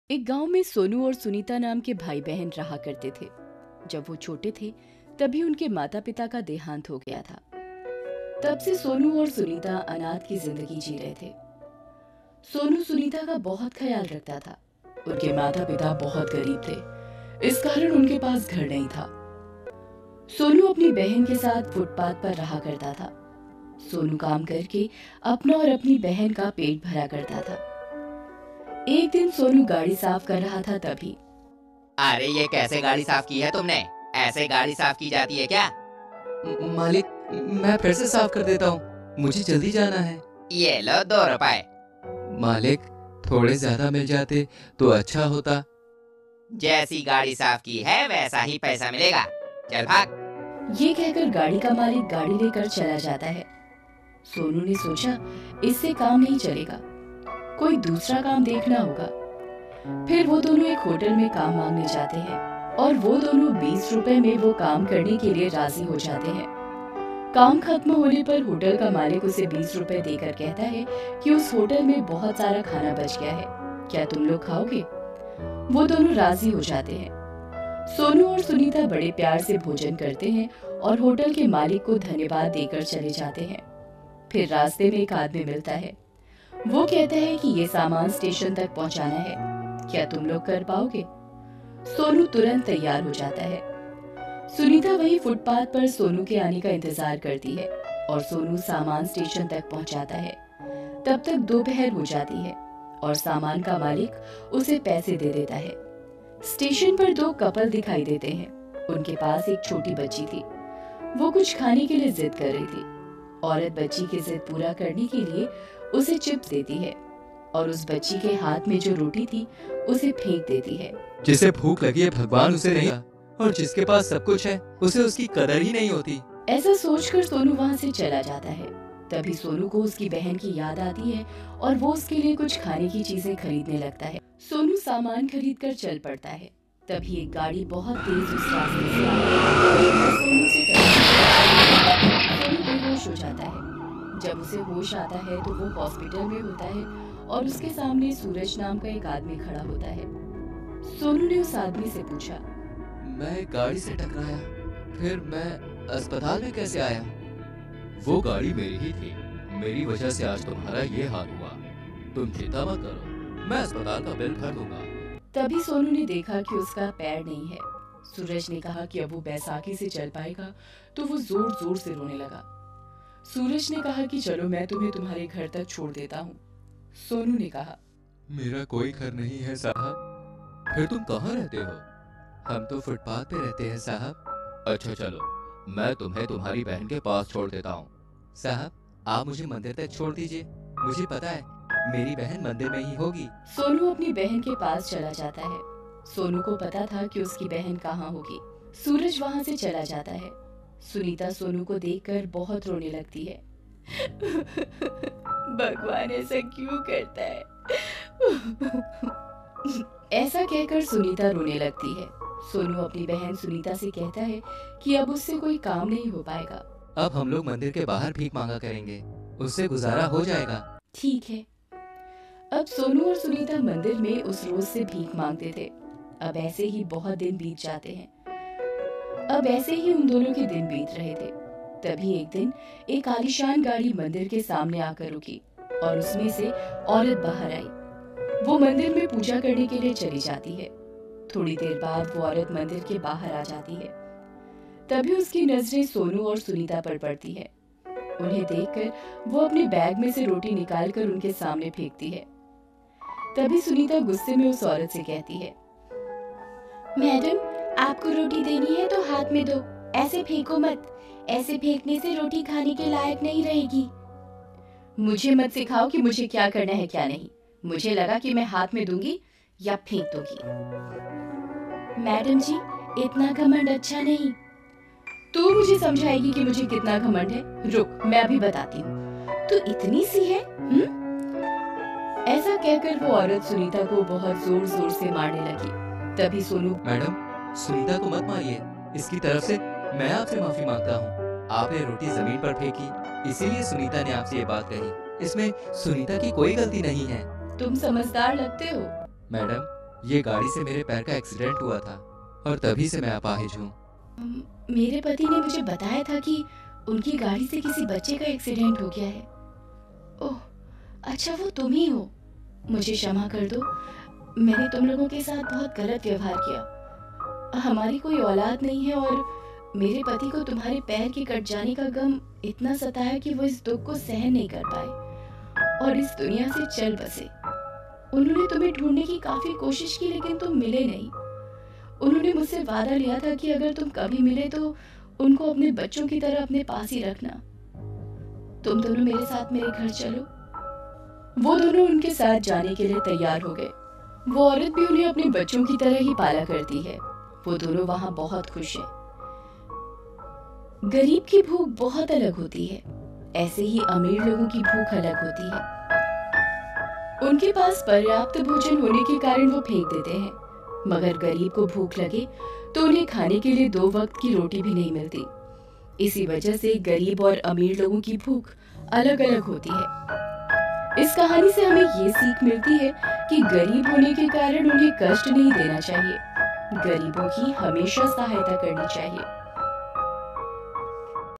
एक गांव में सोनू और सुनीता नाम के भाई बहन रहा करते थे। जब वो छोटे थे तभी उनके माता पिता का देहांत हो गया था। तब से सोनू और सुनीता अनाथ की जिंदगी जी रहे थे। सोनू सुनीता का बहुत ख्याल रखता था। उनके माता पिता बहुत गरीब थे, इस कारण उनके पास घर नहीं था। सोनू अपनी बहन के साथ फुटपाथ पर रहा करता था। सोनू काम करके अपना और अपनी बहन का पेट भरा करता था। एक दिन सोनू गाड़ी साफ कर रहा था तभी अरे ये कैसे गाड़ी साफ की है तुमने? ऐसे गाड़ी साफ की जाती है क्या? मालिक, मैं फिर से साफ कर देता हूँ, मुझे जल्दी जाना है। ये लो 2 रुपए। मालिक, थोड़े ज्यादा मिल जाते तो अच्छा होता। जैसी गाड़ी साफ की है वैसा ही पैसा मिलेगा। चल भाग। ये कहकर गाड़ी का मालिक गाड़ी लेकर चला जाता है। सोनू ने सोचा इससे काम नहीं चलेगा, कोई दूसरा काम देखना होगा। फिर वो दोनों एक होटल में काम मांगने जाते हैं और वो दोनों 20 रुपए में वो काम करने के लिए राजी हो जाते हैं। काम खत्म होने पर होटल का मालिक उसे 20 रुपए देकर कहता है कि उस होटल में बहुत सारा खाना बच गया है, क्या तुम लोग खाओगे? वो दोनों राजी हो जाते हैं। सोनू और सुनीता बड़े प्यार से भोजन करते हैं और होटल के मालिक को धन्यवाद देकर चले जाते हैं। फिर रास्ते में एक आदमी मिलता है। वो कहता है कि ये सामान स्टेशन तक पहुंचाना है, क्या तुम लोग कर पाओगे? सोनू तुरंत तैयार हो जाता है। सुनीता वही फुटपाथ पर सोनू के आने का इंतजार करती है और सोनू सामान स्टेशन तक पहुंचाता है। तब तक दोपहर हो जाती है और सामान का मालिक उसे पैसे दे देता है। स्टेशन पर 2 कपल दिखाई देते हैं। उनके पास एक छोटी बच्ची थी। वो कुछ खाने के लिए जिद कर रही थी। औरत बच्ची की जिद पूरा करने के लिए उसे चिप्स देती है और उस बच्ची के हाथ में जो रोटी थी उसे फेंक देती है। जिसे भूख लगी है भगवान उसे नहीं, और जिसके पास सब कुछ है उसे उसकी कदर ही नहीं होती। ऐसा सोचकर सोनू वहाँ से चला जाता है। तभी सोनू को उसकी बहन की याद आती है और वो उसके लिए कुछ खाने की चीजें खरीदने लगता है। सोनू सामान खरीद कर चल पड़ता है। तभी एक गाड़ी बहुत तेज उस रास्ते से आती है। सोनू से टकराती है। सोनू बेहोश हो जाता है। जब उसे होश आता है तो वो हॉस्पिटल में होता है और उसके सामने सूरज नाम का एक आदमी खड़ा होता है। सोनू ने उस आदमी से पूछा, मैं गाड़ी से टकराया, फिर मैं अस्पताल में कैसे आया? वो गाड़ी मेरी ही थी, मेरी वजह से आज तुम्हारा ये हाल हुआ। तुम चिंता मत करो, मैं अस्पताल का बिल भर दूंगा। तभी सोनू ने देखा कि उसका पैर नहीं है। सूरज ने कहा कि अब वो बैसाखी से चल पाएगा तो वो जोर जोर से रोने लगा। सूरज ने कहा कि चलो मैं तुम्हें तुम्हारे घर तक छोड़ देता हूँ। सोनू ने कहा, मेरा कोई घर नहीं है साहब। फिर तुम कहाँ रहते हो? हम तो फुटपाथ पे रहते हैं साहब। अच्छा चलो, मैं तुम्हें तुम्हारी बहन के पास छोड़ देता हूँ। साहब, आप मुझे मंदिर तक छोड़ दीजिए, मुझे पता है मेरी बहन मंदिर में ही होगी। सोनू अपनी बहन के पास चला जाता है। सोनू को पता था कि उसकी बहन कहाँ होगी। सूरज वहाँ से चला जाता है। सुनीता सोनू को देखकर बहुत रोने लगती है। भगवान ऐसा क्यों करता है? ऐसा कहकर सुनीता रोने लगती है। सोनू अपनी बहन सुनीता से कहता है कि अब उससे कोई काम नहीं हो पाएगा। अब हम लोग मंदिर के बाहर भीख मांगा करेंगे, उससे गुजारा हो जाएगा। ठीक है। अब सोनू और सुनीता मंदिर में उस रोज से भीख मांगते थे। अब ऐसे ही बहुत दिन बीत जाते हैं। अब ऐसे ही उन दोनों के दिन बीत रहे थे। तभी एक दिन एक आलीशान गाड़ी मंदिर के सामने आकर रुकी और उसमें से औरत बाहर आई। वो मंदिर में पूजा करने के लिए चली जाती है। थोड़ी देर बाद वो औरत मंदिर के बाहर आ जाती है। तभी उसकी नजरें सोनू और सुनीता पर पड़ती है। उन्हें देखकर वो अपने बैग में से रोटी निकालकर उनके सामने फेंकती है। तभी सुनीता गुस्से में उस औरत से कहती है, मैडम, आपको रोटी देनी है तो हाथ में दो, ऐसे फेंको मत। ऐसे फेंकने से रोटी खाने के लायक नहीं रहेगी। मुझे मत सिखाओ कि मुझे क्या करना है क्या नहीं। मुझे लगा कि मैं हाथ में दूंगी या फेंक दूंगी। मैडम जी, इतना घमंड अच्छा नहीं। तू मुझे समझाएगी कि मुझे कितना घमंड है? रुक, मैं अभी बताती हूँ। तू इतनी सी है? ऐसा कहकर वो औरत सुनीता को बहुत जोर जोर से मारने लगी। तभी सोनू, मैडम, सुनीता को मत मारिए, इसकी तरफ से मैं आपसे माफी मांगता हूँ। आपने रोटी जमीन पर फेंकी, इसीलिए सुनीता ने आपसे ये बात कही। इसमें सुनीता की कोई गलती नहीं है। तुम समझदार लगते हो। मैडम, ये गाड़ी से मेरे पैर का एक्सीडेंट हुआ था और तभी से मैं अपाहिज हूँ। मेरे पति ने मुझे बताया था कि उनकी गाड़ी से किसी बच्चे का एक्सीडेंट हो गया है। ओह, अच्छा वो तुम ही हो। मुझे क्षमा कर दो, मैंने तुम लोगों के साथ बहुत गलत व्यवहार किया। हमारी कोई औलाद नहीं है और मेरे पति को तुम्हारे पैर के कट जाने का गम इतना सताया कि वो इस दुख को सहन नहीं कर पाए और इस दुनिया से चल बसे। उन्होंने तुम्हें ढूंढने की काफी कोशिश की लेकिन तुम मिले नहीं। उन्होंने मुझसे वादा लिया था कि अगर तुम कभी मिले तो उनको अपने बच्चों की तरह अपने पास ही रखना। तुम दोनों मेरे साथ मेरे घर चलो। वो दोनों उनके साथ जाने के लिए तैयार हो गए। वो औरत भी उन्हें अपने बच्चों की तरह ही पाला करती है। वो दोनों वहां बहुत खुश हैं। गरीब की भूख बहुत अलग होती है, ऐसे ही अमीर लोगों की भूख अलग होती है। उनके पास पर्याप्त भोजन होने के कारण वो फेंक देते हैं, मगर गरीब को भूख लगे तो उन्हें खाने के लिए 2 वक्त की रोटी भी नहीं मिलती। इसी वजह से गरीब और अमीर लोगों की भूख अलग अलग होती है। इस कहानी से हमें ये सीख मिलती है कि गरीब होने के कारण उन्हें कष्ट नहीं देना चाहिए। गरीबों की हमेशा सहायता करनी चाहिए।